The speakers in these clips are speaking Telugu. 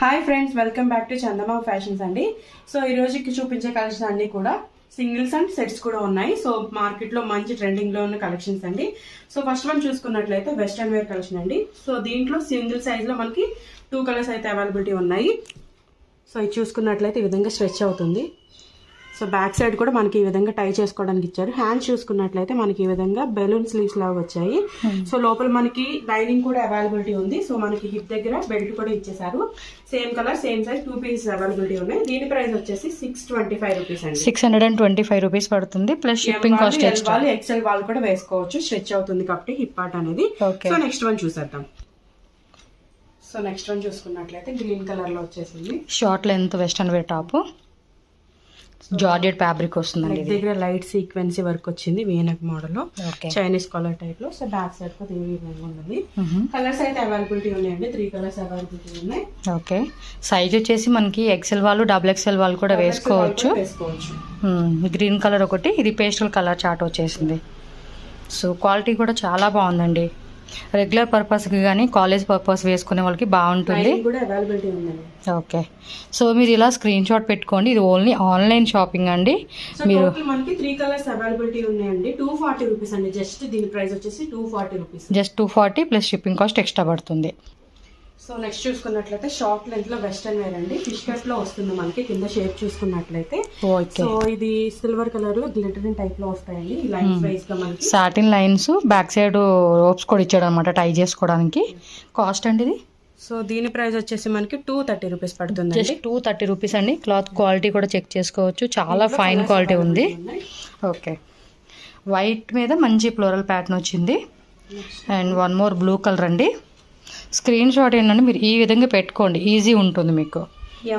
Hi friends, welcome back to Chandama fashions అండి. సో ఈ రోజుకి చూపించే కలెక్షన్ అన్ని కూడా సింగిల్స్ అండ్ సెట్స్ కూడా ఉన్నాయి. సో మార్కెట్ లో మంచి ట్రెండింగ్ లో ఉన్న కలెక్షన్స్ అండి. సో ఫస్ట్ వన్ చూసుకున్నట్లయితే వెస్ట్రన్ వేర్ కలెక్షన్ అండి. సో దీంట్లో సింగిల్ సైజ్ లో మనకి 2 కలర్స్ అయితే అవైలబిలిటీ ఉన్నాయి. సో ఇది చూసుకున్నట్లయితే ఈ విధంగా స్ట్రెచ్ అవుతుంది. సో బ్యాక్ సైడ్ కూడా మనకి ఈ విధంగా టై చేసుకోవడానికి ఇచ్చారు. హ్యాండ్స్ చూసుకున్నట్లయితే మనకి ఈ విధంగా బెలూన్ స్లీవ్స్ లాగా వచ్చాయి. సో లోపల మనకి లైనింగ్ కూడా అవైలబిలిటీ ఉంది. సో మనకి హిప్ దగ్గర బెల్ట్ కూడా ఇచ్చేసారు. Same colour same size 2 pieces availability ఉన్నాయి. దీని ప్రైస్ వచ్చేసి 625 రూపీస్ అండి. 625 రూపీస్ పడుతుంది. Plus shipping cost extra. XL వాళ్ళు కూడా వేసుకోవచ్చు. స్ట్రెచ్ అవుతుంది కాబట్టి హిప్ పార్ట్ అనేది. సో నెక్స్ట్ వన్ చూసేద్దాం. సో నెక్స్ట్ వన్ చూసుకున్నట్లయితే గ్రీన్ కలర్ లో వచ్చేసింది. Short length western wear top, georgette fabric వస్తుందండి. దగ్గర లైట్ సీక్వెన్సీ వర్క్ వచ్చింది వీనక్ మోడల్ లో, చైనీస్ కాలర్ టైప్ లో. సో బ్యాక్ సైడ్ కూడా ఈ విధంగా ఉంది. కలర్స్ అయితే అవైలబిలిటీ ఉన్నాయండి. 3 కలర్స్ అవైలబిలిటీ ఉన్నాయి. ఓకే, సైజ్ వచ్చేసి మనకి ఎక్సెల్ వాళ్ళు డబుల్ ఎక్సెల్ వాళ్ళు కూడా వేసుకోవచ్చు. గ్రీన్ కలర్ ఒకటి, ఇది పేస్టల్ కలర్ చార్ట్ వచ్చేసింది. సో క్వాలిటీ కూడా చాలా బాగుందండి. రెగ్యులర్ పర్పస్కి కానీ కాలేజ్ పర్పస్ వేసుకునే వాళ్ళకి బాగుంటుంది. ఓకే, సో మీరు ఇలా స్క్రీన్ షాట్ పెట్టుకోండి. ఇది ఓన్లీ ఆన్లైన్ షాపింగ్ అండి. మీరు మనకి 3 కలర్స్ అవైలబిలిటీ ఉన్నాయండి. 240 రూపీస్ అండి. జస్ట్ దీని ప్రైస్ వచ్చేసి 240 rupees. Just 240 plus shipping cost extra పడుతుంది. సో నెక్స్ట్ చూసుకున్నట్లయితే షార్ట్ లెంత్ లో వెస్టర్న్ వేర్ అండి. ఫిష్ కట్ లో వస్తుంది మనకి. కింద షేప్ చూసుకున్నట్లయితే సో ఇది సిల్వర్ కలర్ లో గ్లిటరింగ్ టైప్ లో వస్తాయండి. లైన్స్ వైజ్ గా మనకి satin lines, back side ropes కూడా ఇచ్చాడు అనమాట టై చేసుకోవడానికి. కాస్ట్ అండి ఇది. సో దీని ప్రైస్ వచ్చేసి మనకి 230 రూపీస్ పడుతుంది. జస్ట్ 230 రూపీస్ అండి. క్లాత్ క్వాలిటీ కూడా చెక్ చేసుకోవచ్చు. చాలా ఫైన్ క్వాలిటీ ఉంది. ఓకే, వైట్ మీద మంచి ఫ్లోరల్ ప్యాటర్న్ వచ్చింది. And one more blue colour అండి. స్క్రీన్ షాట్ ఏంటంటే మీరు ఈ విధంగా పెట్టుకోండి, ఈజీ ఉంటుంది మీకు.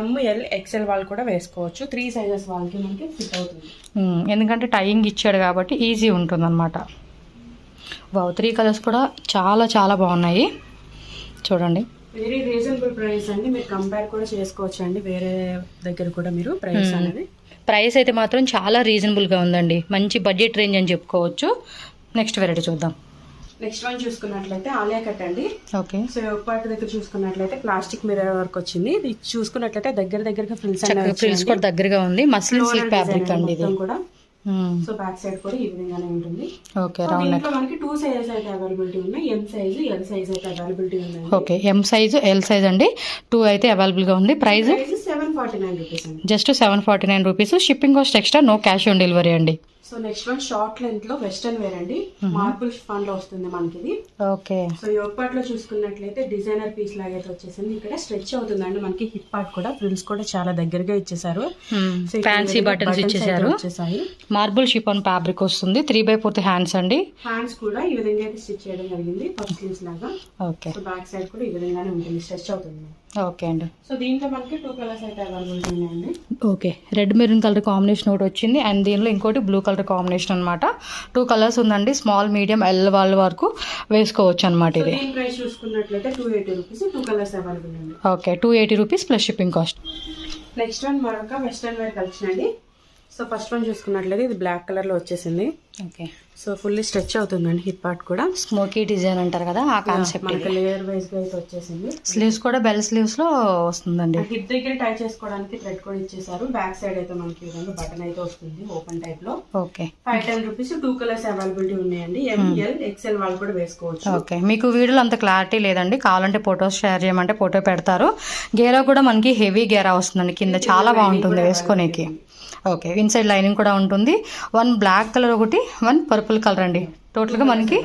ML XL వాళ్ళు కూడా వేసుకోవచ్చు. 3 సైజెస్ వాళ్ళకి మనకి ఫిట్ అవుతుంది. ఎందుకంటే టైయింగ్ ఇచ్చాడు కాబట్టి ఈజీ ఉంటుంది అనమాట. 3 కలర్స్ కూడా చాలా చాలా బాగున్నాయి. చూడండి, వెరీ రీజనబుల్ ప్రైస్ అండి. మీరు కంపేర్ కూడా చేసుకోవచ్చు అండి వేరే దగ్గర కూడా. మీరు ప్రైస్ అనేది ప్రైస్ అయితే మాత్రం చాలా రీజనబుల్గా ఉందండి. మంచి బడ్జెట్ రేంజ్ అని చెప్పుకోవచ్చు. నెక్స్ట్ వెరైటీ చూద్దాం. నెక్స్ట్ వన్ చూసుకున్నట్లయితే ఆలియా కట్ అండి. ఓకే, సో ఒక పార్ట్ దగ్గర చూసుకున్నట్లయితే ప్లాస్టిక్ మిర్రర్ వర్క్ వచ్చింది. ఇది చూసుకున్నట్లయితే దగ్గరగా ఫ్రిల్స్ కూడా దగ్గరగా ఉంది. మస్లిన్ సిల్క్ ఫ్యాబ్రిక్ అండి ఇది కూడా. సో బ్యాక్ సైడ్ కూడా ఈ విధంగానే ఉంటుంది. Okay, round neck. మనకి 2 సైజెస్ అయితే అవైలబిలిటీ ఉన్నాయి. M సైజ్, L సైజ్ అయితే అవైలబిలిటీ ఉన్నాయి. Okay, M size, L size అండి. 2 అయితే అవైలబుల్ గా ఉంది. ప్రైస్ 749 రూపీస్ అండి. Just 749 rupees. Shipping cost extra, no cash on delivery అండి. So next one short length లో వెస్టర్న్ వేర్ అండి. మార్బుల్ షిఫాన్ లో వస్తుంది మనకి ఇది. ఓకే, సో ఈ పార్ట్ లో చూసుకున్నట్లయితే డిజైనర్ పీస్ లాగా అయితే వచ్చేసింది. ఇక్కడ స్ట్రెచ్ అవుతుందండి మనకి. హిప్ పార్ట్ కూడా ఫ్రిల్స్ కూడా చాలా దగ్గరగా ఇచ్చేసారు. ఫ్యాన్సీ బటన్స్ ఇచ్చేసారు. మార్బుల్ షిఫాన్ ఫ్యాబ్రిక్ వస్తుంది. 3/4 హ్యాండ్స్ అండి. హ్యాండ్స్ కూడా ఈ విధంగా స్టిచ్ చేయడం జరిగింది, పఫ్ స్లీవ్స్ లాగా. ఓకే, సో బ్యాక్ సైడ్ కూడా ఈ విధంగానే ఉంటుంది, స్ట్రెచ్ అవుతుంది. ఓకే అండి. సో దీంట్లో మనకి 2 కలర్స్ అయితే అవైలబిలిటీ ఉన్నాయండి. Okay, red maroon colour combination ఒకటి వచ్చింది. అండ్ దీనిలో ఇంకోటి బ్లూ కలర్ కాంబినేషన్ అనమాట. 2 కలర్స్ ఉందండి. స్మాల్, మీడియం, L వాళ్ళ వరకు వేసుకోవచ్చు అనమాట. ఇది ప్రైస్ చూసుకున్నట్లయితే 280 రూపీస్. 2 కలర్స్ అవైలబుల్ ఉంది. Okay, 280 rupees plus shipping cost. Next one మరొక వెస్టర్న్ వేర్ కలెక్షన్ అండి. సో ఫస్ట్ వన్ చూసుకున్నట్లయితే ఇది బ్లాక్ కలర్ లో వచ్చేసింది. ఓకే, సో ఫుల్లీ స్ట్రెచ్ అవుతుందండి. హిప్ పార్ట్ కూడా స్మోకీ డిజైన్ అంటారు కదా, ఆ కాన్సెప్ట్. మనకి లేయర్ వైజ్ గా అయితే వచ్చేసింది. స్లీవ్స్ కూడా బెల్ స్లీవ్స్ లో వస్తుందండి. హిప్ దగ్గర టై చేసుకోవడానికి థ్రెడ్ కూడా ఇచ్చేసారు. బ్యాక్ సైడ్ అయితే మనకి విధంగా బటన్ అయితే వస్తుంది ఓపెన్ టైప్ లో. Okay, 510 rupees. 2 కలర్స్ అవైలబిలిటీ ఉన్నాయండి. ML XL వాళ్ళు కూడా వేసుకోవచ్చు. ఓకే, మీకు వీడియోలో అంత క్లారిటీ లేదండి. కావాలంటే ఫొటోస్ షేర్ చేయమంటే ఫోటో పెడతారు. గేరా కూడా మనకి హెవీ గేరా వస్తుందండి కింద. చాలా బాగుంటుంది వేసుకోనికి. ఓకే, ఇన్సైడ్ లైనింగ్ కూడా ఉంటుంది. 1 బ్లాక్ కలర్ ఒకటి, 1 పర్పుల్ కలర్ అండి. టోటల్గా మనకి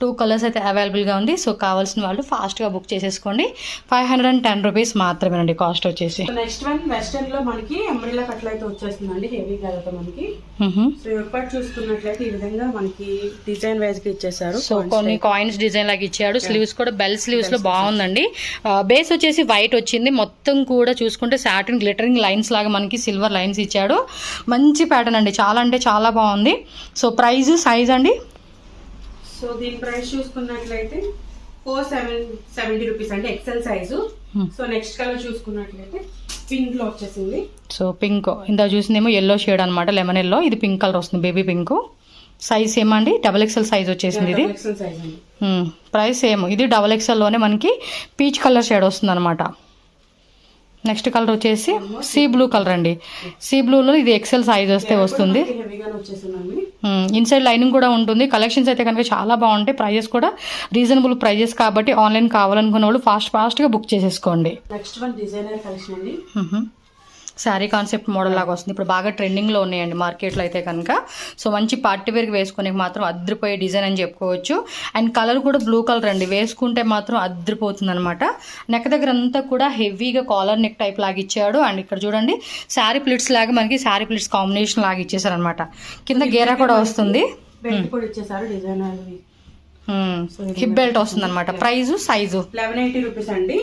2 కలర్స్ అయితే అవైలబుల్గా ఉంది. సో కావాల్సిన వాళ్ళు ఫాస్ట్గా బుక్ చేసేసుకోండి. 510 రూపీస్ మాత్రమేనండి కాస్ట్ వచ్చేసి. నెక్స్ట్ వన్ వెస్టర్న్ లో మనకి అంబ్రెల్లా కట్లు అయితే వచ్చేస్తుందండి. హెవీ కలర్ మనకి. సో ఎప్పటి చూసుకున్నట్లయితే ఈ విధంగా మనకి డిజైన్ వైజ్ గా ఇచ్చేసారు. సో కొన్ని కాయిన్స్ డిజైన్ లాగా ఇచ్చాడు. స్లీవ్స్ కూడా బెల్ స్లీవ్స్ లో బాగుందండి. బేస్ వచ్చేసి వైట్ వచ్చింది. మొత్తం కూడా చూసుకుంటే సాటిన్ గ్లిటరింగ్ లైన్స్ లాగా మనకి సిల్వర్ లైన్స్ ఇచ్చాడు. మంచి ప్యాటర్న్ అండి. చాలా అంటే చాలా బాగుంది. సో ప్రైస్, సైజ్ అండి. సో దీని ప్రైస్ చూసుకున్నట్లయితే 470 రూపీస్ అంటే XL size. So next colour చూసుకున్నట్లయితే పింక్ లో వచ్చేసింది. సో పింక్ ఇందా చూసిందేమో ఎల్లో షేడ్ అనమాట, లెమన్ ఎల్లో. ఇది పింక్ కలర్ వస్తుంది, బేబీ పింక్. సైజ్ ఏమండి XXL సైజ్ వచ్చేసింది ఇది. Price same. ఇది XXL లోనే మనకి పీచ్ కలర్ షేడ్ వస్తుంది అనమాట. నెక్స్ట్ కలర్ వచ్చేసి సీ బ్లూ కలర్ అండి. సీ బ్లూలో ఇది ఎక్సెల్ సైజ్ వస్తే వస్తుంది. హెవీగానే వచ్చేసిందండి. ఇన్సైడ్ లైనింగ్ కూడా ఉంటుంది. కలెక్షన్స్ అయితే కనుక చాలా బాగుంటాయి. ప్రైజెస్ కూడా రీజనబుల్ ప్రైజెస్ కాబట్టి ఆన్లైన్ కావాలనుకున్న వాళ్ళు ఫాస్ట్గా బుక్ చేసేసుకోండి. నెక్స్ట్ వన్ డిజైనర్ కలెక్షన్ అండి. శారీ కాన్సెప్ట్ మోడల్ లాగా వస్తుంది. ఇప్పుడు బాగా ట్రెండింగ్లో ఉన్నాయండి మార్కెట్లో అయితే కనుక. సో మంచి పార్టీ వేర్కి వేసుకునే మాత్రం అద్రిపోయే డిజైన్ అని చెప్పుకోవచ్చు. అండ్ కలర్ కూడా బ్లూ కలర్ అండి. వేసుకుంటే మాత్రం అద్రిపోతుంది అనమాట. నెక్ దగ్గర అంతా కూడా హెవీగా కాలర్ నెక్ టైప్ లాగా ఇచ్చాడు. అండ్ ఇక్కడ చూడండి శారీ ప్లిట్స్ లాగా మనకి శారీ ప్లిట్స్ కాంబినేషన్ లాగా ఇచ్చేసారు అనమాట. కింద గేరా కూడా వస్తుంది. బెల్ట్ కూడా ఇచ్చేసారు డిజైనర్. హిప్ బెల్ట్ వస్తుంది అనమాట. ప్రైస్ సైజు 1180 రూపీస్ అండి.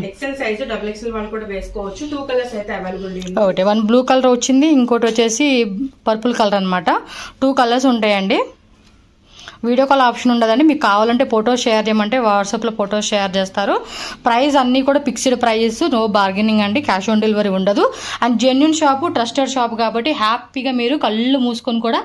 ఎక్సెల్ సైజు డబుల్ ఎక్సెల్ వాళ్ళు కూడా వేసుకోవచ్చు. 2 కలర్స్ అయితే అవైలబుల్. ఒకటి వన్ బ్లూ కలర్ వచ్చింది, ఇంకోటి వచ్చేసి పర్పుల్ కలర్ అనమాట. 2 కలర్స్ ఉంటాయండి. వీడియో కాల్ ఆప్షన్ ఉండదండి. మీకు కావాలంటే ఫోటో షేర్ చేయమంటే వాట్సాప్లో ఫోటో షేర్ చేస్తారు. ప్రైస్ అన్నీ కూడా ఫిక్స్డ్ ప్రైజెస్, నో బార్గెనింగ్ అండి. క్యాష్ ఆన్ డెలివరీ ఉండదు. And genuine shop, trusted shop కాబట్టి హ్యాపీగా మీరు కళ్ళు మూసుకొని కూడా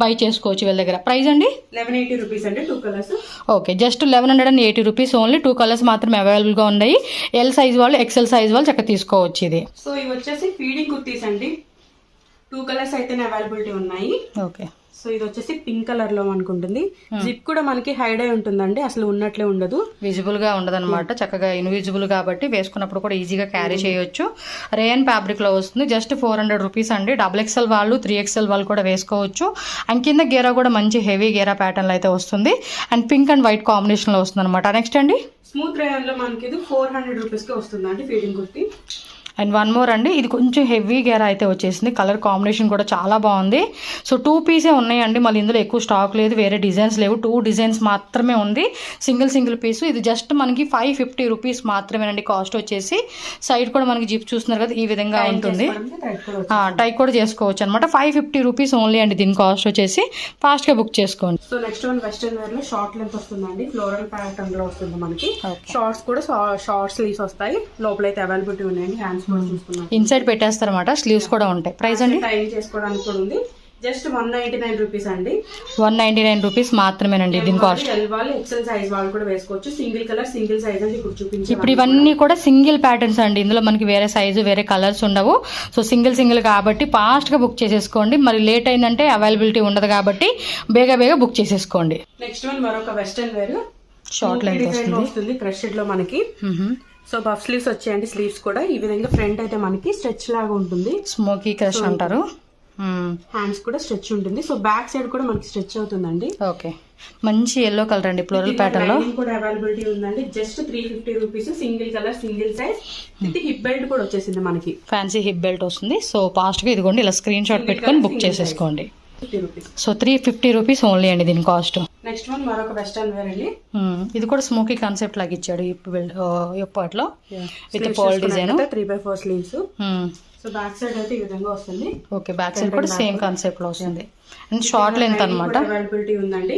బై చేసుకోవచ్చు వీళ్ళ దగ్గర. ప్రైస్ అండి 1180 రూపీస్ అండి. 2 colours. Okay, just 1180 rupees only. 2 colours మాత్రమే అవైలబుల్గా ఉన్నాయి. ఎల్ సైజ్ వాళ్ళు, ఎక్సెల్ సైజ్ వాళ్ళు చక్కగా తీసుకోవచ్చు. ఇది సో ఇవి వచ్చేసి ఫీడింగ్ కుర్తీస్ అండి. 2 కలర్స్ అయితేనే అవైలబిలిటీ ఉన్నాయి. ఓకే, సో ఇది వచ్చేసి పింక్ కలర్ లో అనుకుంటుంది. జిప్ కూడా మనకి హైడ్ అయి ఉంటుందండి, అసలు ఉన్నట్లే ఉండదు, విజిబుల్ గా ఉండదు అనమాట. చక్కగా ఇన్విజిబుల్ కాబట్టి వేసుకున్నప్పుడు కూడా ఈజీగా క్యారీ చేయొచ్చు. రేయన్ ఫ్యాబ్రిక్ లో వస్తుంది. జస్ట్ 400 రూపీస్ అండి. డబుల్ ఎక్స్ఎల్ వాళ్ళు, 3XL వాళ్ళు కూడా వేసుకోవచ్చు. అండ్ కింద గేరా కూడా మంచి హెవీ గేరా ప్యాటర్న్ లో అయితే వస్తుంది. And pink and white combination లో వస్తుంది అనమాట. నెక్స్ట్ అండి స్మూత్ రేయన్ లో మనకి ఇది 400 రూపీస్ కి వస్తుంది అండి feeding kurti. And one more అండి, ఇది కొంచెం హెవీ గేరా అయితే వచ్చేసింది. కలర్ కాంబినేషన్ కూడా చాలా బాగుంది. సో 2 పీసే ఉన్నాయండి, మళ్ళీ ఇందులో ఎక్కువ స్టాక్ లేదు, వేరే డిజైన్స్ లేవు. 2 డిజైన్స్ మాత్రమే ఉంది, సింగిల్ పీసు. ఇది జస్ట్ మనకి 550 రూపీస్ మాత్రమేనండి కాస్ట్ వచ్చేసి. సైడ్ కూడా మనకి జిప్ చూస్తున్నారు కదా, ఈ విధంగా ఉంటుంది. టై కూడా చేసుకోవచ్చు అనమాట. 550 రూపీస్ ఓన్లీ అండి దీని కాస్ట్ వచ్చేసి. ఫాస్ట్గా బుక్ చేసుకోండి. So next one western wear లో షార్ట్ లెంత్ వస్తుందండి. ఫ్లోరల్ ప్యాటర్న్ లో వస్తుంది మనకి. షార్ట్స్ కూడా షార్ట్ స్లీవ్స్ వస్తాయి. లోపల అయితే అవైలబిలిటీ ఉన్నాయండి. హ్యాండ్స్ ఇన్సైడ్ పెట్టేస్తారు అనమాట. స్లీవ్స్ కూడా ఉంటాయి. ప్రైస్ అండి టైం చేసుకోవడానికి కూడా ఉంది. జస్ట్ 199 రూపీస్ అండి. 199 రూపీస్ మాత్రమేనండి దీని కాస్ట్. ఎల్ వాళ్ళు, ఎక్సెల్ సైజ్ వాళ్ళు కూడా వేసుకోవచ్చు. సింగిల్ కలర్, సింగిల్ సైజ్ అని ఇప్పుడు చూపించాను. ఇప్పుడు ఇవన్నీ కూడా సింగిల్ ప్యాటర్న్స్ అండి. ఇందులో మనకి వేరే సైజు, వేరే కలర్స్ ఉండవు. సో సింగిల్ కాబట్టి ఫాస్ట్ గా బుక్ చేసేసుకోండి. మరి లేట్ అయిందంటే అవైలబిలిటీ ఉండదు కాబట్టి బేగా బుక్ చేసేసుకోండి. నెక్స్ట్ వన్ మరొక వెస్టర్న్ వేర్ షార్ట్ లెంత్ వస్తుంది. క్రషెడ్ లో మనకి. సో పఫ్ స్లీవ్స్ వచ్చాయండి. స్లీవ్స్ కూడా ఈ విధంగా ఫ్రంట్ అయితే మనకి స్ట్రెచ్ లాగా ఉంటుంది. స్మోకీ క్రష్ అంటారు. హ్యాండ్స్ కూడా స్ట్రెచ్ ఉంటుంది. సో బ్యాక్ సైడ్ కూడా మనకి స్ట్రెచ్ అవుతుందండి. ఓకే, మంచి ఎల్లో కలర్ అండి, ఫ్లోరల్ ప్యాటర్న్ లో కూడా అవైలబిలిటీ ఉందండి. Just 350 rupees. Single colour, single size. ఇది హిప్ బెల్ట్ కూడా వచ్చేసింది మనకి. ఫ్యాన్సీ హిప్ బెల్ట్ వస్తుంది. సో ఫాస్ట్ గా ఇదిగోండి ఇలా స్క్రీన్ షాట్ పెట్టుకొని బుక్ చేసేసుకోండి. 50 రూపీస్. సో 350 రూపీస్ ఓన్లీ అండి దీని కాస్ట్. నెక్స్ట్ వన్ మరొక వెస్టర్న్ వేర్ అండి. ఇది కూడా స్మోకీ కాన్సెప్ట్ లాగా ఇచ్చాడు ఇప్పట్లో with pole design. 3/4 sleeves. So back side అయితే ఈ విధంగా వస్తుంది. ఓకే, బ్యాక్ సైడ్ కూడా సేమ్ కాన్సెప్ట్ లో వస్తుంది. అండ్ షార్ట్ లెంత్ అన్నమాట. అవైలబిలిటీ ఉందండి.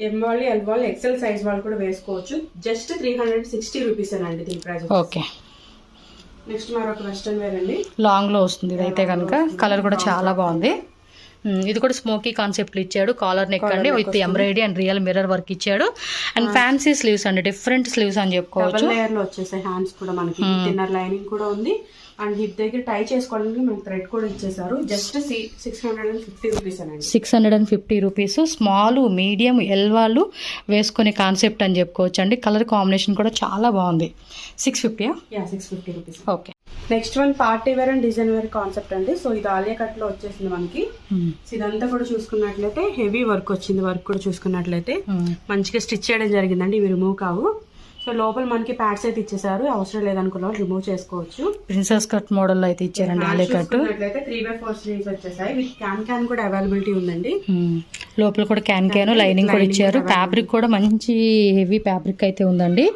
ఎం వాళ్ళు, ఎల్ వాళ్ళు, ఎక్సెల్ సైజ్ వాళ్ళు కూడా వేసుకోవచ్చు. జస్ట్ 360 రూపీస్ అండి దీని ప్రైస్. ఓకే, నెక్స్ట్ మరొక వెస్టర్న్ వేర్ అండి. లాంగ్ లో వస్తుంది ఇది అయితే కనుక. కలర్ కూడా చాలా బాగుంది. ఇది కూడా స్మోకీ కాన్సెప్ట్ ఇచ్చాడు. కాలర్ నెక్ అండి with embroidery and real mirror work ఇచ్చాడు. అండ్ ఫ్యాన్సీ స్లీవ్స్ అండి, డిఫరెంట్ స్లీవ్స్ అని చెప్పుకోవచ్చు. లేయర్ లో వచ్చేసాయి. హ్యాండ్స్ కూడా మనకి ఇన్నర్ లైనింగ్ కూడా ఉంది. అండ్ హిప్ దగ్గర టై చేసుకోవడానికి మనకి థ్రెడ్ కూడా ఇచ్చేసారు. జస్ట్ 650 రూపీస్ అండి. 650 రూపీస్. స్మాల్, మీడియం, ఎల్ వాళ్ళు వేసుకునే కాన్సెప్ట్ అని చెప్పుకోవచ్చు అండి. కలర్ కాంబినేషన్ కూడా చాలా బాగుంది. 650. 650 rupees. Okay, next one party wear and design wear concept అండి. సో ఇది ఆలియా కట్ లో వచ్చేసింది మనకి. ఇదంతా కూడా చూసుకున్నట్లయితే హెవీ వర్క్ వచ్చింది. వర్క్ కూడా చూసుకున్నట్లయితే మంచిగా స్టిచ్ చేయడం జరిగిందండి. ఇవి రిమూవ్ కావు. సో లోపల మనకి ప్యాడ్స్ అయితే ఇచ్చేసారు. అవసరం లేదనుకున్న వాళ్ళు రిమూవ్ చేసుకోవచ్చు. ప్రిన్సెస్ కట్ మోడల్ అయితే ఇచ్చారండి. ఆలియా కట్ 3/4 స్లీవ్స్ వచ్చేసాయి. విత్ క్యాన్ కూడా అవైలబిలిటీ ఉందండి. లోపల కూడా క్యాన్ లైనింగ్ కూడా ఇచ్చారు. ఫ్యాబ్రిక్ కూడా మంచి హెవీ ఫ్యాబ్రిక్ అయితే ఉందండి.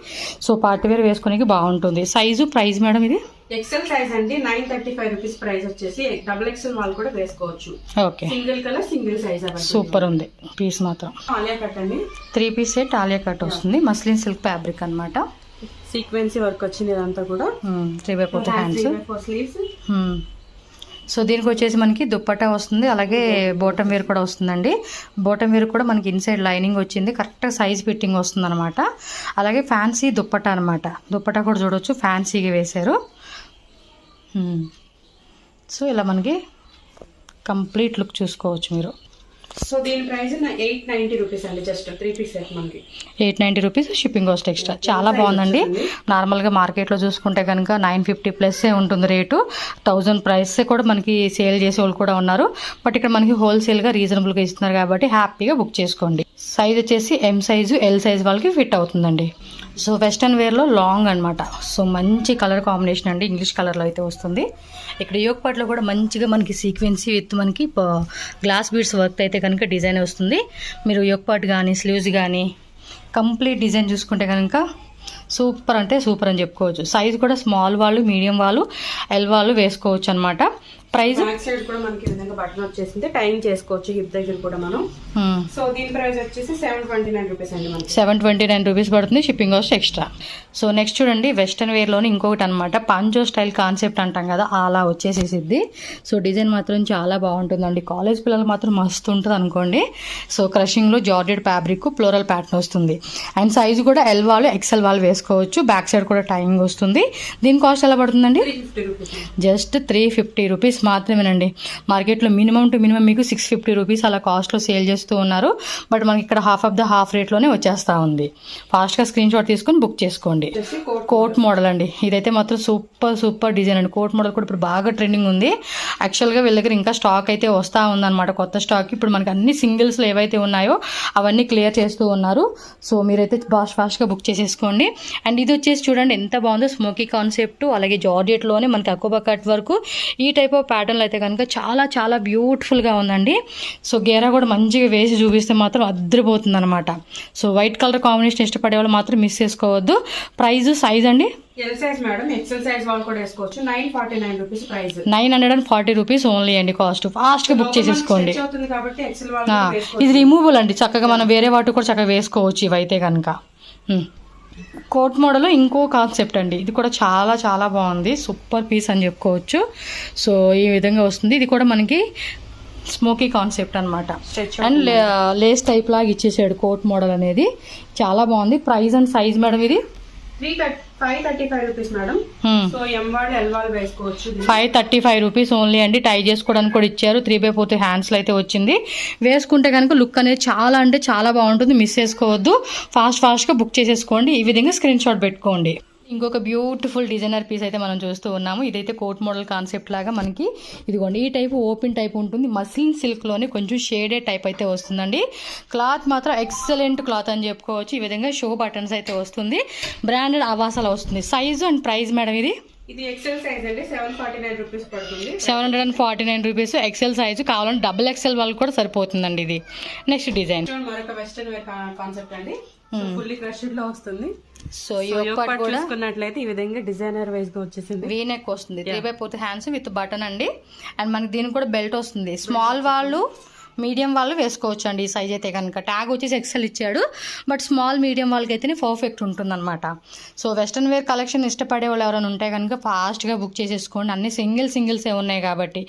సో పార్టీ వేర్ వేసుకోనికి బాగుంటుంది. సైజు, ప్రైస్ మేడం ఇది ఎక్సెల్ సైజ్ అండి. 935 రూపీస్ ప్రైస్ వచ్చేసి. డబుల్ ఎక్సెల్ వాళ్ళు కూడా వేసుకోవచ్చు. Okay, single colour, single size. Super ఉంది పీస్ మాత్రం. ఆలియా కట్ అండి. 3 పీస్ సెట్ ఆలియా కట్ వస్తుంది. మస్లిన్ సిల్క్ ఫ్యాబ్రిక్ అన్నమాట. సీక్వెన్సీ వర్క్ వచ్చింది ఇదంతా కూడా. 3/4 హ్యాండ్స్. స్లీవ్స్. సో దీనికి వచ్చేసి మనకి దుప్పట్టా వస్తుంది. అలాగే బోటం వేర్ కూడా వస్తుందండి. బోటం వేర్ కూడా మనకి ఇన్సైడ్ లైనింగ్ వచ్చింది. కరెక్ట్గా సైజ్ ఫిట్టింగ్ వస్తుంది అనమాట. అలాగే ఫ్యాన్సీ దుప్పట్టా అనమాట. దుప్పట్టా కూడా చూడవచ్చు, ఫ్యాన్సీగా వేశారు. సో ఇలా మనకి కంప్లీట్ లుక్ చూసుకోవచ్చు మీరు. సో దీని ప్రైస్ 890 రూపీస్ అండి, జస్ట్ 3 పీస్ సెట్ మనకి 890 రూపీస్, షిప్పింగ్ కాస్ట్ ఎక్స్ట్రా. చాలా బాగుందండి. నార్మల్గా మార్కెట్లో చూసుకుంటే కనుక 950 ప్లస్సే ఉంటుంది రేటు, 1000 ప్రైస్ కూడా మనకి సేల్ చేసే వాళ్ళు కూడా ఉన్నారు. బట్ ఇక్కడ మనకి హోల్సేల్గా రీజనబుల్గా ఇస్తున్నారు కాబట్టి హ్యాపీగా బుక్ చేసుకోండి. సైజ్ వచ్చేసి ఎం సైజు, ఎల్ సైజ్ వాళ్ళకి ఫిట్ అవుతుందండి. సో వెస్ట్రన్ వేర్లో లాంగ్ అనమాట. సో మంచి కలర్ కాంబినేషన్ అండి, ఇంగ్లీష్ కలర్లో అయితే వస్తుంది. ఇక్కడ యోక్ పార్ట్లో కూడా మంచిగా మనకి సీక్వెన్సీ విత్ మనకి గ్లాస్ బీడ్స్ వర్క్ అయితే కనుక డిజైన్ వస్తుంది. మీరు యోక్ పార్ట్ కానీ స్లీవ్స్ కానీ కంప్లీట్ డిజైన్ చూసుకుంటే కనుక సూపర్ అంటే సూపర్ అని చెప్పుకోవచ్చు. సైజ్ కూడా స్మాల్ వాళ్ళు, మీడియం వాళ్ళు, ఎల్ వాళ్ళు వేసుకోవచ్చు అనమాట. ప్రైస్ బ్యాక్ సైడ్ కూడా మనకి ఈ విధంగా బటన్ వచ్చేసింది, టైం చేసుకోవచ్చు హిప్ దగ్గర కూడా మనం. సో దీని ప్రైస్ వచ్చేసి 729 రూపీస్ అండి మనకి. 729 రూపీస్ పడుతుంది, shipping cost extra. So next చూడండి, వెస్ట్రన్ వేర్లోని ఇంకొకటి అనమాట, పంజో స్టైల్ కాన్సెప్ట్ అంటాం కదా, అలా వచ్చేసేసిద్ది. సో డిజైన్ మాత్రం చాలా బాగుంటుందండి. కాలేజ్ పిల్లలు మాత్రం మస్తు ఉంటుంది అనుకోండి. సో క్రషింగ్లో జార్జెట్ ఫ్యాబ్రిక్ ఫ్లోరల్ ప్యాటర్న్ వస్తుంది. అండ్ సైజు కూడా ఎల్ వాళ్ళు, ఎక్సెల్ వాళ్ళు వేసుకోవచ్చు. బ్యాక్ సైడ్ కూడా టైమింగ్ వస్తుంది. దీని కాస్ట్ ఎలా పడుతుందండి? 350 రూపీస్, జస్ట్ 350 రూపీస్ మాత్రమేనండి. మార్కెట్లో మినిమం టు మినిమం మీకు 650 రూపీస్ అలా కాస్ట్లో సేల్ చేస్తూ ఉన్నారు. బట్ మనకి ఇక్కడ హాఫ్ ఆఫ్ ద హాఫ్ రేట్లోనే వచ్చేస్తూ ఉంది. ఫాస్ట్గా స్క్రీన్ షాట్ తీసుకొని బుక్ చేసుకోండి. కోట్ మోడల్ అండి, ఇదైతే మాత్రం సూపర్ డిజైన్ అండి. కోట్ మోడల్ కూడా ఇప్పుడు బాగా ట్రెండింగ్ ఉంది. యాక్చువల్గా వీళ్ళ దగ్గర ఇంకా స్టాక్ అయితే వస్తూ ఉందన్నమాట, కొత్త స్టాక్. ఇప్పుడు మనకి అన్ని సింగిల్స్లో ఏవైతే ఉన్నాయో అవన్నీ క్లియర్ చేస్తూ ఉన్నారు. సో మీరైతే ఫాస్ట్గా బుక్ చేసేసుకోండి. అండ్ ఇది వచ్చేసి చూడండి ఎంత బాగుందో, స్మోకీ కాన్సెప్ట్, అలాగే జార్జెట్లోనే మనకి అకోబా కట్ వరకు ఈ టైప్ ఆఫ్ ప్యాటర్న్లో అయితే కనుక చాలా చాలా బ్యూటిఫుల్గా ఉందండి. సో గేరా కూడా మంచిగా వేసి చూపిస్తే మాత్రం అద్దరిపోతుంది అనమాట. సో వైట్ కలర్ కాంబినేషన్ ఇష్టపడే వాళ్ళు మాత్రం మిస్ చేసుకోవద్దు. ప్రైస్ సైజ్ అండి L size madam, XL size వాళ్ళు కూడా వేసుకోవచ్చు. 949 రూపీస్ ప్రైస్, 940 రూపీస్ ఓన్లీ అండి కాస్ట్. ఫాస్ట్గా బుక్ చేసేసుకోండి. అవుతుంది కాబట్టి ఎక్సెల్ వాళ్ళు ఇది రిమూవబుల్ అండి, చక్కగా మనం వేరే వాటి కూడా చక్కగా వేసుకోవచ్చు ఇవైతే కనుక. కోట్ మోడల్ ఇంకో కాన్సెప్ట్ అండి, ఇది కూడా చాలా చాలా బాగుంది, సూపర్ పీస్ అని చెప్పుకోవచ్చు. సో ఈ విధంగా వస్తుంది. ఇది కూడా మనకి స్మోకీ కాన్సెప్ట్ అనమాట. అండ్ లేస్ టైప్ లాగా ఇచ్చేసాడు కోట్ మోడల్ అనేది, చాలా బాగుంది. ప్రైస్ అండ్ సైజ్ మేడం ఇది 535 రూపీస్ మేడం. సో ఎం వాళ్ళు, ఎల్ వాళ్ళు వేసుకోవచ్చు. 535 రూపీస్ ఓన్లీ అండి. టై చేసుకోవడానికి కూడా ఇచ్చారు. 3/4 హ్యాండ్స్లో అయితే వచ్చింది. వేసుకుంటే కనుక లుక్ అనేది చాలా అంటే చాలా బాగుంటుంది, మిస్ చేసుకోవద్దు. ఫాస్ట్గా బుక్ చేసేసుకోండి. ఈ విధంగా స్క్రీన్ షాట్ పెట్టుకోండి. ఇంకొక బ్యూటిఫుల్ డిజైనర్ పీస్ అయితే మనం చూస్తూ ఉన్నాము. ఇదైతే కోట్ మోడల్ కాన్సెప్ట్ లాగా మనకి ఇదిగోండి ఈ టైపు ఓపెన్ టైప్ ఉంటుంది. మస్లిన్ సిల్క్లోనే కొంచెం షేడెడ్ టైప్ అయితే వస్తుందండి. క్లాత్ మాత్రం ఎక్సలెంట్ క్లాత్ అని చెప్పుకోవచ్చు. ఈ విధంగా షో బటన్స్ అయితే వస్తుంది. బ్రాండెడ్ ఆవాసాలు వస్తుంది. సైజు అండ్ ప్రైస్ మేడం ఇది ఎక్సెల్ సైజ్ అండి, 749 రూపీస్ పడుతుంది. 749 రూపీస్ ఎక్సెల్ సైజు. కావాలంటే డబుల్ ఎక్సెల్ వాళ్ళకి కూడా సరిపోతుందండి ఇది. నెక్స్ట్ డిజైన్ మరొక వెస్టర్న్ వేర్ కాన్సెప్ట్ అండి, ఫుల్లీ క్రష్డ్ లో వస్తుంది. సో చూసుకున్నట్లయితే ఈ విధంగా డిజైనర్ వైజ్ గా వచ్చేసింది. వీ నెక్ వస్తుంది, 3/4 హ్యాండ్స్ విత్ బటన్ అండి. అండ్ మనకి దీనికి కూడా బెల్ట్ వస్తుంది. స్మాల్ వాళ్ళు, మీడియం వాళ్ళు వేసుకోవచ్చు అండి. ఈ సైజ్ అయితే కనుక ట్యాగ్ వచ్చేసి ఎక్సెల్ ఇచ్చాడు. బట్ స్మాల్ మీడియం వాళ్ళకి అయితేనే పర్ఫెక్ట్ ఉంటుందన్నమాట. సో వెస్ట్రన్ వేర్ కలెక్షన్ ఇష్టపడే వాళ్ళు ఎవరైనా ఉంటే కనుక ఫాస్ట్గా బుక్ చేసేసుకోండి. అన్ని సింగిల్సే ఉన్నాయి కాబట్టి.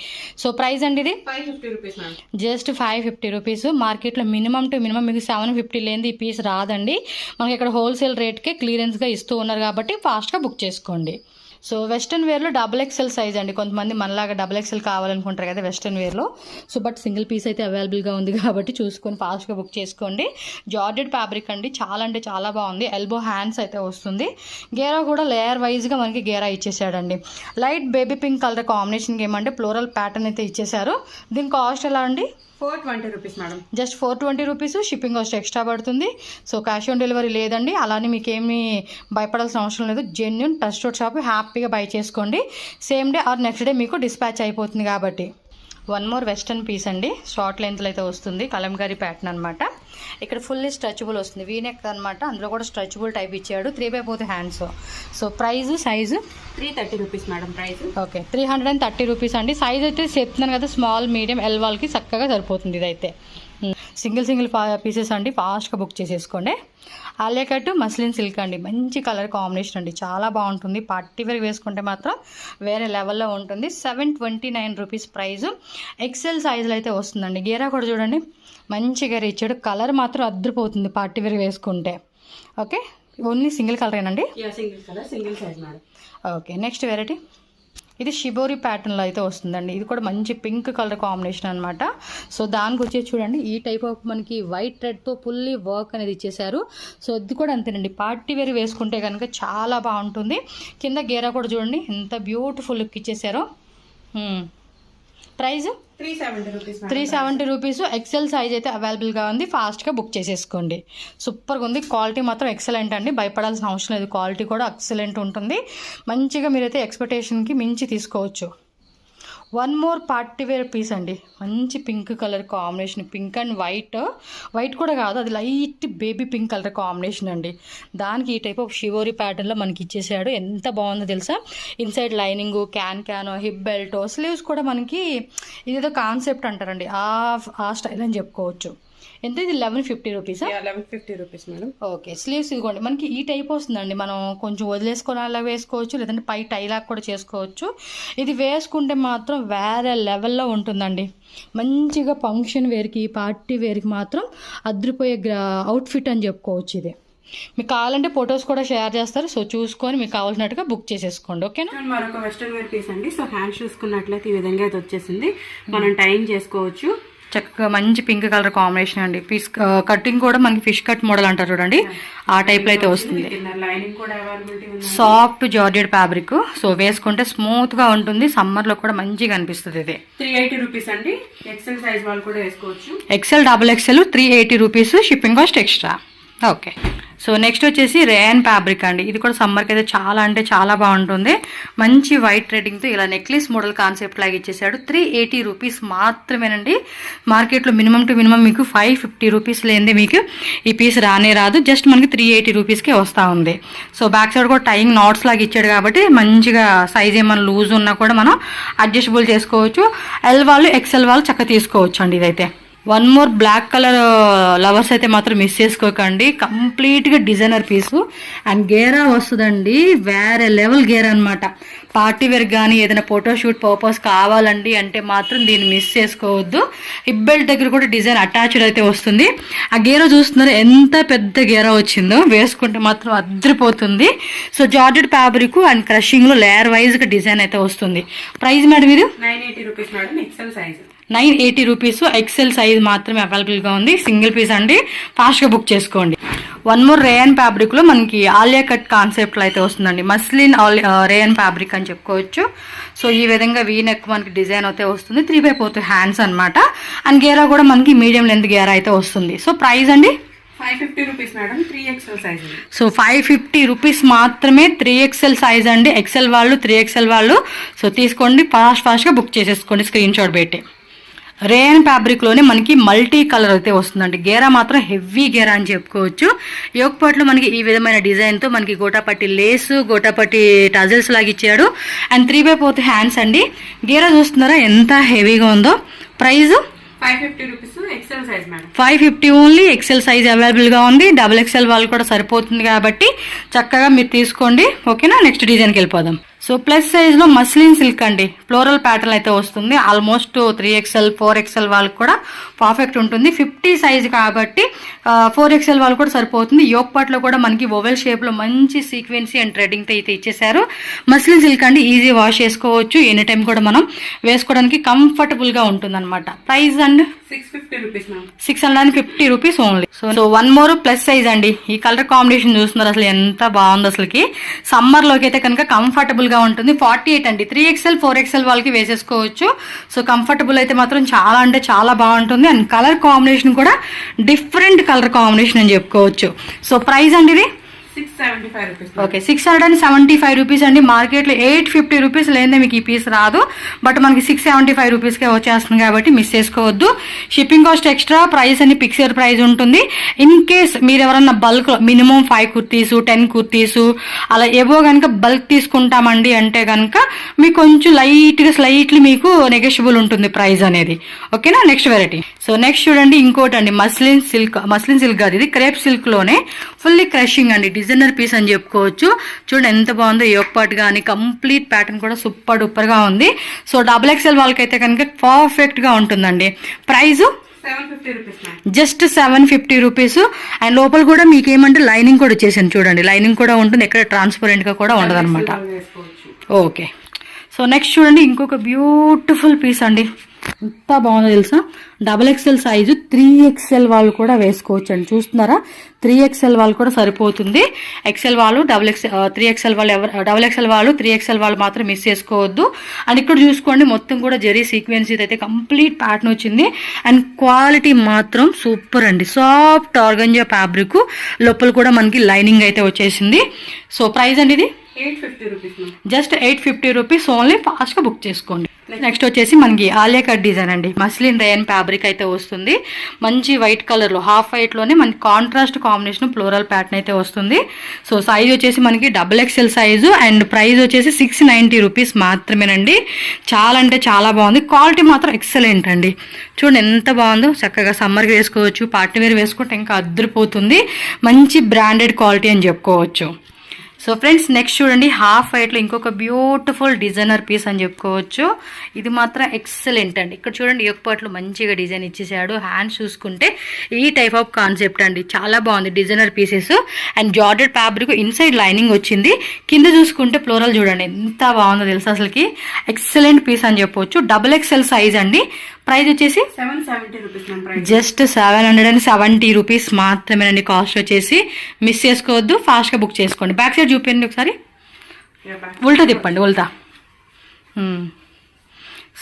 సో ప్రైస్ అండి ఇది 550 రూపీస్, జస్ట్ 550 రూపీస్. మార్కెట్లో మినిమం టు మినిమం మీకు 750 లేనిది ఈ పీస్ రాదండి. మనకి ఇక్కడ హోల్సేల్ రేట్కే క్లియరెన్స్గా ఇస్తూ ఉన్నారు కాబట్టి ఫాస్ట్గా బుక్ చేసుకోండి. సో వెస్ట్రన్ వేర్లో డబుల్ ఎక్సెల్ సైజ్ అండి. కొంతమంది మనలాగా డబుల్ ఎక్సెల్ కావాలనుకుంటారు కదా వెస్ట్రన్ వేర్లో. సో బట్ సింగిల్ పీస్ అయితే అవైలబుల్గా ఉంది కాబట్టి చూసుకొని ఫాస్ట్గా బుక్ చేసుకోండి. జార్జెట్ ఫ్యాబ్రిక్ అండి, చాలా అంటే చాలా బాగుంది. ఎల్బో హ్యాండ్స్ అయితే వస్తుంది. గేరా కూడా లేయర్ వైజ్గా మనకి గేరా ఇచ్చేసాడండి. లైట్ బేబీ పింక్ కలర్ కాంబినేషన్కి ఏమంటే ఫ్లోరల్ ప్యాటర్న్ అయితే ఇచ్చేసారు. దీని కాస్ట్ ఎలా అండి? 420 rupees madam, just 420 rupees. Shipping cost extra పడుతుంది. సో క్యాష్ ఆన్ డెలివరీ లేదండి. అలానే మీకు ఏమీ భయపడాల్సిన అవసరం లేదు. జెన్యూన్ ట్రస్టెడ్ షాప్, హ్యాపీగా బై చేసుకోండి. Same day or next day మీకు డిస్పాచ్ అయిపోతుంది కాబట్టి. వన్ మోర్ వెస్టర్న్ పీస్ అండి, షార్ట్ లెంత్లో అయితే వస్తుంది. కలంకారీ ప్యాటర్న్ అనమాట. ఇక్కడ ఫుల్లీ స్ట్రెచబుల్ వస్తుంది, వీనెక్ అనమాట. అందులో కూడా స్ట్రెచబుల్ టైప్ ఇచ్చాడు. 3/4 hands. So size 330 rupees madam price. Okay, 330 rupees అండి. సైజ్ అయితే చెప్తున్నాను కదా, స్మాల్ మీడియం ఎల్ వాళ్ళకి చక్కగా సరిపోతుంది. ఇదైతే సింగిల్ పీసెస్ అండి. ఫాస్ట్గా బుక్ చేసేసుకోండి. ఆలియా కట్ మస్లిన్ సిల్క్ అండి, మంచి కలర్ కాంబినేషన్ అండి, చాలా బాగుంటుంది. పార్టీ వేర్ వేసుకుంటే మాత్రం వేరే లెవెల్లో ఉంటుంది. 729 రూపీస్ ప్రైస్. ఎక్సెల్ సైజులో అయితే వస్తుందండి. గేరా కూడా చూడండి మంచి గేరా ఇచ్చాడు. కలర్ మాత్రం అద్దరిపోతుంది పార్టీ వేర్ వేసుకుంటే. ఓకే, ఓన్లీ సింగిల్ కలరేనండి. Single colour, single size madam. Okay, next variety ఇది షిబోరి ప్యాటర్న్లో అయితే వస్తుందండి. ఇది కూడా మంచి పింక్ కలర్ కాంబినేషన్ అనమాట. సో దానికి వచ్చేసి చూడండి ఈ టైప్ ఆఫ్ మనకి వైట్ థ్రెడ్తో ఫుల్లీ వర్క్ అనేది ఇచ్చేసారు. సో ఇది కూడా అంతేనండి, పార్టీ వేర్ వేసుకుంటే కనుక చాలా బాగుంటుంది. కింద గేరా కూడా చూడండి ఎంత బ్యూటిఫుల్ లుక్ ఇచ్చేసారో. Price 370 rupees. ఎక్సెల్ సైజ్ అయితే అవైలబుల్గా ఉంది, ఫాస్ట్గా బుక్ చేసేసుకోండి. సూపర్గా ఉంది, క్వాలిటీ మాత్రం ఎక్సలెంట్ అండి, భయపడాల్సిన అవసరం లేదు. క్వాలిటీ కూడా ఎక్సలెంట్ ఉంటుంది, మంచిగా మీరైతే ఎక్స్పెక్టేషన్కి మించి తీసుకోవచ్చు. One more party wear piece అండి, మంచి pink colour combination, pink and white కూడా కాదు, అది light baby pink colour combination అండి. దానికి ఈ టైప్ ఆఫ్ షివోరీ ప్యాటర్న్లో మనకి ఇచ్చేసాడు. ఎంత బాగుందో తెలుసా, inside lining, can hip belt, sleeves కూడా మనకి ఇదేదో కాన్సెప్ట్ అంటారండి, ఆ స్టైల్ అని చెప్పుకోవచ్చు. ఎంత ఇది 1150 రూపీసా? 1150 రూపీస్ మేడం. ఓకే, స్లీవ్స్ ఇదిగోండి మనకి ఈ టైప్ వస్తుందండి. మనం కొంచెం వదిలేసుకొని అలా వేసుకోవచ్చు, లేదంటే పై టైలాక్ కూడా చేసుకోవచ్చు. ఇది వేసుకుంటే మాత్రం వేరే లెవెల్లో ఉంటుందండి. మంచిగా ఫంక్షన్ వేర్కి, పార్టీ వేర్కి మాత్రం అద్రిపోయే అవుట్ఫిట్ అని చెప్పుకోవచ్చు. ఇది మీకు కావాలంటే ఫొటోస్ కూడా షేర్ చేస్తారు. సో చూసుకొని మీకు కావాల్సినట్టుగా బుక్ చేసేసుకోండి. ఓకేనా? మరొక వెస్ట్రన్ వేర్ పీస్ అండి. సో హ్యాండ్స్ చూసుకున్నట్లయితే ఈ విధంగా అయితే వచ్చేసింది, మనం టైం చేసుకోవచ్చు. చక్కగా మంచి పింక్ కలర్ కాంబినేషన్ అండి. పీస్ కటింగ్ కూడా మనకి ఫిష్ కట్ మోడల్ అంటారు చూడండి, ఆ టైప్ లో అయితే వస్తుంది. Soft georgette fabric. సో వేసుకుంటే స్మూత్ గా ఉంటుంది, సమ్మర్ లో కూడా మంచిగా అనిపిస్తుంది. ఇది 380 రూపీస్ అండి. ఎక్సెల్ సైజ్ వాళ్ళు కూడా వేసుకోవచ్చు. XL XXL 380 rupees, shipping cost extra. Okay, so next వచ్చేసి రేయన్ ఫ్యాబ్రిక్ అండి. ఇది కూడా సమ్మర్కి అయితే చాలా అంటే చాలా బాగుంటుంది. మంచి వైట్ థ్రెడ్డింగ్తో ఇలా నెక్లెస్ మోడల్ కాన్సెప్ట్ లాగా ఇచ్చేసాడు. 380 రూపీస్ మాత్రమేనండి. మార్కెట్లో మినిమం టు మినిమం మీకు 550 రూపీస్ లేనిదే మీకు ఈ పీస్ రానే రాదు. జస్ట్ మనకి 380 రూపీస్కే వస్తూ ఉంది. సో బ్యాక్ సైడ్ కూడా టైయింగ్ నాట్స్ లాగా ఇచ్చాడు కాబట్టి మంచిగా సైజ్ ఏమైనా లూజ్ ఉన్నా కూడా మనం అడ్జస్టబుల్ చేసుకోవచ్చు. ఎల్ వాళ్ళు ఎక్సెల్ వాళ్ళు చక్కగా తీసుకోవచ్చు అండి. ఇదైతే one more black colour lovers అయితే మాత్రం మిస్ చేసుకోకండి. కంప్లీట్గా డిజైనర్ పీసు అండ్ గేరా వస్తుందండి, వేరే లెవెల్ గేరా అనమాట. పార్టీ వేర్ కానీ ఏదైనా ఫోటోషూట్ పర్పస్ కావాలండి అంటే మాత్రం దీన్ని మిస్ చేసుకోవద్దు. హిప్ బెల్ట్ దగ్గర కూడా డిజైన్ అటాచ్డ్ అయితే వస్తుంది. ఆ గేరా చూస్తున్నారు ఎంత పెద్ద గేరా వచ్చిందో, వేసుకుంటే మాత్రం అద్రిపోతుంది. సో జార్జెట్ ఫ్యాబ్రిక్ అండ్ క్రషింగ్లో లేయర్ వైజ్గా డిజైన్ అయితే వస్తుంది. ప్రైస్ మేడం ఇది 980 rupees madam. XL size 980 rupees. XL size మాత్రమే అవైలబుల్గా ఉంది. సింగిల్ పీస్ అండి, ఫాస్ట్గా బుక్ చేసుకోండి. వన్ మోర్ రేయన్ ఫ్యాబ్రిక్లో మనకి ఆలియా కట్ కాన్సెప్ట్లో అయితే వస్తుందండి. మస్లిన్ రేయన్ ఫ్యాబ్రిక్ అని చెప్పుకోవచ్చు. సో ఈ విధంగా వీ నెక్ మనకి డిజైన్ అయితే వస్తుంది. 3/4 హ్యాండ్స్ అనమాట. అండ్ గేరా కూడా మనకి మీడియం లెంత్ గేరా అయితే వస్తుంది. సో ప్రైస్ అండి 550 rupees madam. 3XL size. So 550 rupees మాత్రమే. 3XL సైజ్ అండి. ఎక్సెల్ వాళ్ళు 3XL వాళ్ళు సో తీసుకోండి, ఫాస్ట్గా బుక్ చేసేసుకోండి స్క్రీన్ షాట్ పెట్టి. రేయన్ ఫ్యాబ్రిక్లోనే మనకి మల్టీ కలర్ అయితే వస్తుందండి. గేరా మాత్రం హెవీ గేరా అని చెప్పుకోవచ్చు. యోగపాట్లో మనకి ఈ విధమైన డిజైన్తో మనకి గోటాపట్టి లేస్, గోటాపట్టి టజల్స్ లాగా ఇచ్చాడు. అండ్ 3/4 హ్యాండ్స్ అండి. గేరా చూస్తున్నారా ఎంత హెవీగా ఉందో. Price 550 rupees. XL size madam. 550 only. XL size అవైలబుల్గా ఉంది. XXL వాళ్ళు కూడా సరిపోతుంది కాబట్టి చక్కగా మీరు తీసుకోండి. ఓకేనా? నెక్స్ట్ డిజైన్కి వెళ్ళిపోదాం. సో ప్లస్ సైజ్లో మస్లిన్ సిల్క్ అండి, ఫ్లోరల్ ప్యాటర్న్ అయితే వస్తుంది. ఆల్మోస్ట్ 3XL 4XL వాళ్ళకి కూడా పర్ఫెక్ట్ ఉంటుంది. 50 సైజ్ కాబట్టి 4XL వాళ్ళు కూడా సరిపోతుంది. యోక్ పార్ట్లో కూడా మనకి ఓవెల్ షేప్లో మంచి సీక్వెన్సీ అండ్ థ్రెడ్డింగ్తో అయితే ఇచ్చేసారు. మస్లిన్ సిల్క్ అండి, ఈజీ వాష్ చేసుకోవచ్చు. ఎనీ టైం కూడా మనం వేసుకోవడానికి కంఫర్టబుల్గా ఉంటుంది అనమాట. ప్రైస్ అండి 650 rupees ma'am. 650 rupees only. So one more plus size అండి. ఈ కలర్ కాంబినేషన్ చూస్తున్నారు, అసలు ఎంత బాగుంది అసలుకి. సమ్మర్లోకి అయితే కనుక కంఫర్టబుల్గా ఉంటుంది. 48 అండి. 3XL 4XL వాళ్ళకి వేసేసుకోవచ్చు. సో కంఫర్టబుల్ అయితే మాత్రం చాలా అంటే చాలా బాగుంటుంది. అండ్ కలర్ కాంబినేషన్ కూడా డిఫరెంట్ కలర్ కాంబినేషన్ అని చెప్పుకోవచ్చు. సో ప్రైస్ అండి ఇది 675 రూపీస్. ఓకే, 675 రూపీస్ అండి. మార్కెట్లో 850 రూపీస్ లేదే మీకు ఈ పీస్ రాదు. బట్ మనకి 675 రూపీస్కే వచ్చేస్తుంది కాబట్టి మిస్ చేసుకోవద్దు. Shipping cost extra. ప్రైస్ అని ఫిక్స్డ్ ప్రైస్ ఉంటుంది. ఇన్ కేస్ మీరు ఎవరన్నా బల్క్ మినిమం 5 కుర్తీస్ 10 కుర్తీస్ అలా ఏవో కనుక బల్క్ తీసుకుంటామండి అంటే కనుక మీకు కొంచెం స్లైట్లీ మీకు నెగోషియబుల్ ఉంటుంది ప్రైస్ అనేది. ఓకేనా? Next variety. సో నెక్స్ట్ చూడండి ఇంకోటి అండి, మస్లిన్ సిల్క్ కాదు ఇది, క్రేప్ సిల్క్లోనే ఫుల్లీ క్రషింగ్ అండి, డిజైనర్ పీస్ అని చెప్పుకోవచ్చు. చూడండి ఎంత బాగుందో. యోక్ పార్ట్ కానీ కంప్లీట్ ప్యాటర్న్ కూడా సూపర్ డూపర్గా ఉంది. సో XXL వాళ్ళకైతే కనుక పర్ఫెక్ట్గా ఉంటుందండి. Price 750 rupees. Just 750 rupees. And లోపల కూడా మీకు ఏమంటే లైనింగ్ కూడా వచ్చేసింది చూడండి. లైనింగ్ కూడా ఉంటుంది, ఎక్కడ ట్రాన్స్పరెంట్గా కూడా ఉండదు అనమాట. ఓకే, సో నెక్స్ట్ చూడండి ఇంకొక బ్యూటిఫుల్ పీస్ అండి. ఎంత బాగుందో తెలుసా, XXL సైజు 3XL వాళ్ళు కూడా వేసుకోవచ్చు అండి. చూస్తున్నారా, 3XL వాళ్ళు కూడా సరిపోతుంది. XL వాళ్ళు 3XL వాళ్ళు XXL వాళ్ళు 3XL వాళ్ళు మాత్రం మిస్ చేసుకోవద్దు. అండ్ ఇక్కడ చూసుకోండి మొత్తం కూడా జెరీ సీక్వెన్స్ అయితే కంప్లీట్ ప్యాటర్న్ వచ్చింది. అండ్ క్వాలిటీ మాత్రం సూపర్ అండి. సాఫ్ట్ ఆర్గంజా ఫ్యాబ్రిక్, లోపల కూడా మనకి లైనింగ్ అయితే వచ్చేసింది. సో ప్రైస్ అండి ఇది 850 రూపీస్, జస్ట్ 850 రూపీస్ ఓన్లీ. ఫాస్ట్గా బుక్ చేసుకోండి. నెక్స్ట్ వచ్చేసి మనకి ఆలియా కట్ డిజైన్ అండి. మస్లిన్ రేయన్ ఫ్యాబ్రిక్ అయితే వస్తుంది. మంచి వైట్ కలర్లో, హాఫ్ వైట్లోనే మనకి కాంట్రాస్ట్ కాంబినేషన్ ఫ్లోరల్ ప్యాటర్న్ అయితే వస్తుంది. సో సైజ్ వచ్చేసి మనకి XXL సైజు అండ్ ప్రైస్ వచ్చేసి 690 రూపీస్ మాత్రమేనండి. చాలా అంటే చాలా బాగుంది. క్వాలిటీ మాత్రం ఎక్సలెంట్ అండి. చూడండి ఎంత బాగుందో, చక్కగా సమ్మర్కి వేసుకోవచ్చు, పార్టీ వేర్ వేసుకుంటే ఇంకా అద్దరిపోతుంది. మంచి బ్రాండెడ్ క్వాలిటీ అని చెప్పుకోవచ్చు. సో ఫ్రెండ్స్ నెక్స్ట్ చూడండి, హాఫ్ వైట్లో ఇంకొక బ్యూటిఫుల్ డిజైనర్ పీస్ అని చెప్పుకోవచ్చు. ఇది మాత్రం ఎక్సలెంట్ అండి. ఇక్కడ చూడండి యొక్కపాట్లు మంచిగా డిజైన్ ఇచ్చేసాడు. హ్యాండ్స్ చూసుకుంటే ఈ టైప్ ఆఫ్ కాన్సెప్ట్ అండి, చాలా బాగుంది. Designer pieces and georgette fabric, inside lining వచ్చింది. కింద చూసుకుంటే ఫ్లోరల్ చూడండి ఎంత బాగుందో తెలుసు, అసలుకి ఎక్సలెంట్ పీస్ అని చెప్పవచ్చు. XXL సైజ్ అండి. ప్రైస్ వచ్చేసి 770 రూపీస్, జస్ట్ 770 రూపీస్ మాత్రమేనండి. కాస్ట్ వచ్చేసి మిస్ చేసుకోవద్దు, ఫాస్ట్గా బుక్ చేసుకోండి. బ్యాక్ సైడ్ చూపించండి ఒకసారి, ఉల్టా తిప్పండి, ఉల్టా.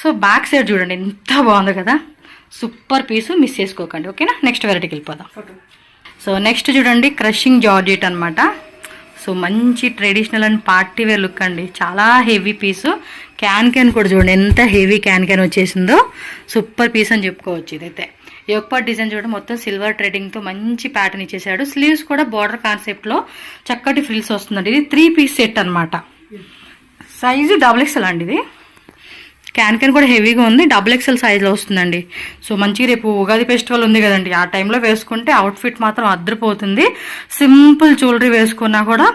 సో బ్యాక్ సైడ్ చూడండి ఎంత బాగుంది కదా, సూపర్ పీసు, మిస్ చేసుకోకండి. ఓకేనా, నెక్స్ట్ వెరైటీకి వెళ్ళిపోదాం. సో నెక్స్ట్ చూడండి క్రషింగ్ జార్జెట్ అనమాట. సో మంచి traditional and party wear look అండి. చాలా హెవీ పీసు. క్యాన్ కూడా చూడండి ఎంత హెవీ క్యాన్ వచ్చేసిందో. సూపర్ పీస్ అని చెప్పుకోవచ్చు. ఇదైతే యోక్పాట్ డిజైన్ చూడండి, మొత్తం సిల్వర్ థ్రెడింగ్తో మంచి ప్యాటర్న్ ఇచ్చేసాడు. స్లీవ్స్ కూడా బార్డర్ కాన్సెప్ట్లో చక్కటి ఫ్రిల్స్ వస్తుందండి. ఇది 3 పీస్ సెట్ అనమాట. సైజు XXL అండి. ఇది క్యాన్ కూడా హెవీగా ఉంది. XXL సైజ్లో వస్తుందండి. సో మంచిగా రేపు ఉగాది ఫెస్టివల్ ఉంది కదండి, ఆ టైంలో వేసుకుంటే అవుట్ఫిట్ మాత్రం అద్దరిపోతుంది. సింపుల్ జ్యువెలరీ వేసుకున్నా కూడా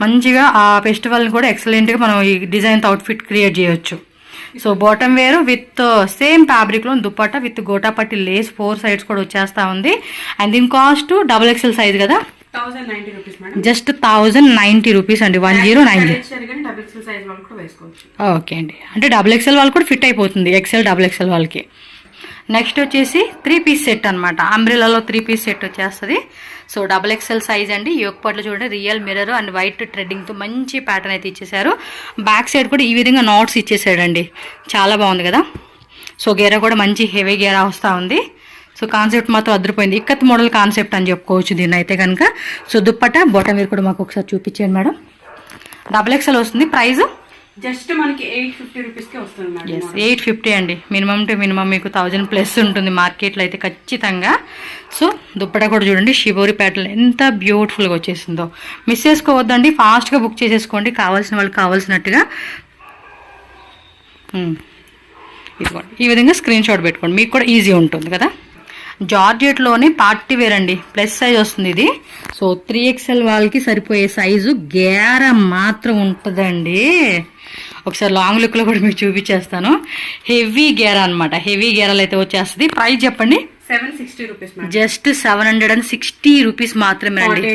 మంచిగా ఆ ఫెస్టివల్ని కూడా ఎక్సలెంట్గా మనం ఈ డిజైన్తో అవుట్ఫిట్ క్రియేట్ చేయొచ్చు. సో బాటమ్ వేరు విత్ సేమ్ ఫ్యాబ్రిక్లో dupatta with gota patti lace 4 sides కూడా వచ్చేస్తా ఉంది. అండ్ దీని కాస్ట్ XXL సైజ్ కదా, 1090 రూపీస్ మేడం. జస్ట్ 1090 రూపీస్ అండి. 1090. ఓకే అండి, అంటే XXL వాళ్ళు కూడా ఫిట్ అయిపోతుంది, XXL వాళ్ళకి. నెక్స్ట్ వచ్చేసి 3 పీస్ సెట్ అనమాట. అంబ్రెలాలో 3 పీస్ సెట్ వచ్చేస్తుంది. సో XXL సైజ్ అండి. యోక్పాట్లో చూడండి రియల్ మిర్రర్ అండ్ వైట్ థ్రెడ్డింగ్తో మంచి ప్యాటర్న్ అయితే ఇచ్చేసారు. బ్యాక్ సైడ్ కూడా ఈ విధంగా నాట్స్ ఇచ్చేసాడండి, చాలా బాగుంది కదా. సో గేరా కూడా మంచి హెవీ గేరా వస్తూ ఉంది. సో కాన్సెప్ట్ మాత్రం అదిరిపోయింది. ఇక్కత్ మోడల్ కాన్సెప్ట్ అని చెప్పుకోవచ్చు దీన్ని అయితే కనుక. సో దుప్పట్టా బాటమ్ వేర్ కూడా మాకు ఒకసారి చూపించండి మేడం. XXL వస్తుంది. ప్రైస్ జస్ట్ మనకి 850 రూపీస్కే వస్తుంది మేడం. 850 అండి. మినిమం టు మినిమం మీకు 1000 ప్లస్ ఉంటుంది మార్కెట్లో అయితే ఖచ్చితంగా. సో దుప్పట్టా కూడా చూడండి షిబోరి ప్యాటర్న్ ఎంత బ్యూటిఫుల్గా వచ్చేసిందో. మిస్ చేసుకోవద్దండి, ఫాస్ట్గా బుక్ చేసేసుకోండి కావాల్సిన వాళ్ళకి కావాల్సినట్టుగా. ఇదిగోండి ఈ విధంగా స్క్రీన్ షాట్ పెట్టుకోండి, మీకు కూడా ఈజీ ఉంటుంది కదా. జార్జెట్లోని పార్టీ వేర్ అండి, ప్లస్ సైజ్ వస్తుంది ఇది. సో 3XL వాళ్ళకి సరిపోయే సైజు. గేరా మాత్రం ఉంటుందండి. ఒకసారి లాంగ్ లుక్లో కూడా మీకు చూపించేస్తాను. హెవీ గేరా అనమాట. హెవీ గేరాలు అయితే వచ్చేస్తుంది. ప్రైస్ చెప్పండి. 760 రూపీస్, జస్ట్ 760 రూపీస్ మాత్రమే అండి.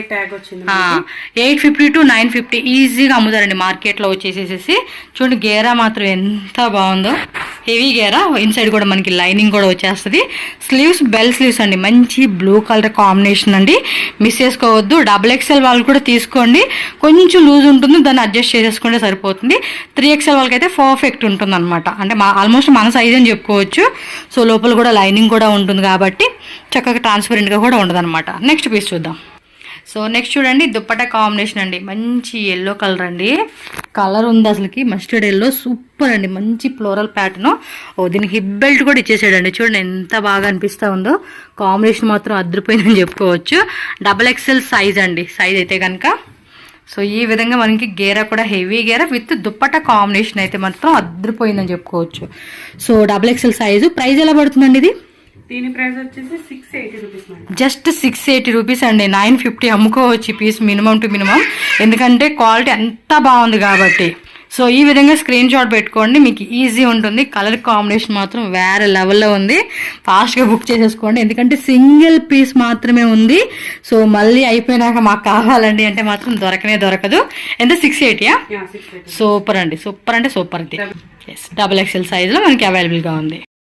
850 to 950 ఈజీగా అమ్ముతారండి మార్కెట్లో వచ్చేసేసి. చూడండి గేరా మాత్రం ఎంత బాగుందో, హెవీ గేరా. ఇన్సైడ్ కూడా మనకి లైనింగ్ కూడా వచ్చేస్తుంది. స్లీవ్స్ బెల్ స్లీవ్స్ అండి, మంచి బ్లూ కలర్ కాంబినేషన్ అండి. మిస్ చేసుకోవద్దు. XXL వాళ్ళు కూడా తీసుకోండి, కొంచెం లూజ్ ఉంటుంది, దాన్ని అడ్జస్ట్ చేసేసుకుంటే సరిపోతుంది. 3XL వాళ్ళకి అయితే పర్ఫెక్ట్ ఉంటుంది అనమాట. అంటే ఆల్మోస్ట్ మన సైజ్ అని చెప్పుకోవచ్చు. సో లోపల కూడా లైనింగ్ కూడా ఉంటుంది కాబట్టి చక్కగా ట్రాన్స్పరెంట్గా కూడా ఉండదు అనమాట. నెక్స్ట్ పీస్ చూద్దాం. సో నెక్స్ట్ చూడండి దుప్పట్టా కాంబినేషన్ అండి, మంచి ఎల్లో కలర్ అండి. కలర్ ఉంది అసలుకి, మస్టర్డ్ ఎల్లో, సూపర్ అండి. మంచి ఫ్లోరల్ ప్యాటర్న్. దీనికి హిప్ బెల్ట్ కూడా ఇచ్చేసాడండి. చూడండి ఎంత బాగా అనిపిస్తూ ఉందో. కాంబినేషన్ మాత్రం అదిరిపోయిందని చెప్పుకోవచ్చు. XXL సైజ్ అండి. సైజ్ అయితే కనుక సో ఈ విధంగా మనకి గేరా కూడా heavy Gera with dupatta combination అయితే మాత్రం అదిరిపోయిందని చెప్పుకోవచ్చు. So XXL size. ప్రైస్ ఎలా పడుతుందండి ఇది? దీని ప్రైస్ వచ్చేసి 680 రూపీస్ మేడం. జస్ట్ 680 రూపీస్ అండి. 950 అమ్ముకోవచ్చు పీస్ మినిమం టు మినిమం, ఎందుకంటే క్వాలిటీ అంత బాగుంది కాబట్టి. సో ఈ విధంగా స్క్రీన్ షాట్ పెట్టుకోండి, మీకు ఈజీ ఉంటుంది. కలర్ కాంబినేషన్ మాత్రం వేరే లెవెల్లో ఉంది. ఫాస్ట్గా బుక్ చేసేసుకోండి, ఎందుకంటే సింగిల్ పీస్ మాత్రమే ఉంది. సో మళ్ళీ అయిపోయినాక మాకు కావాలండి అంటే మాత్రం దొరకదు. ఎంత 680? సూపర్ అండి, సూపర్ అంటే సూపర్. అది ఎస్, XXL సైజులో మనకి అవైలబుల్గా ఉంది.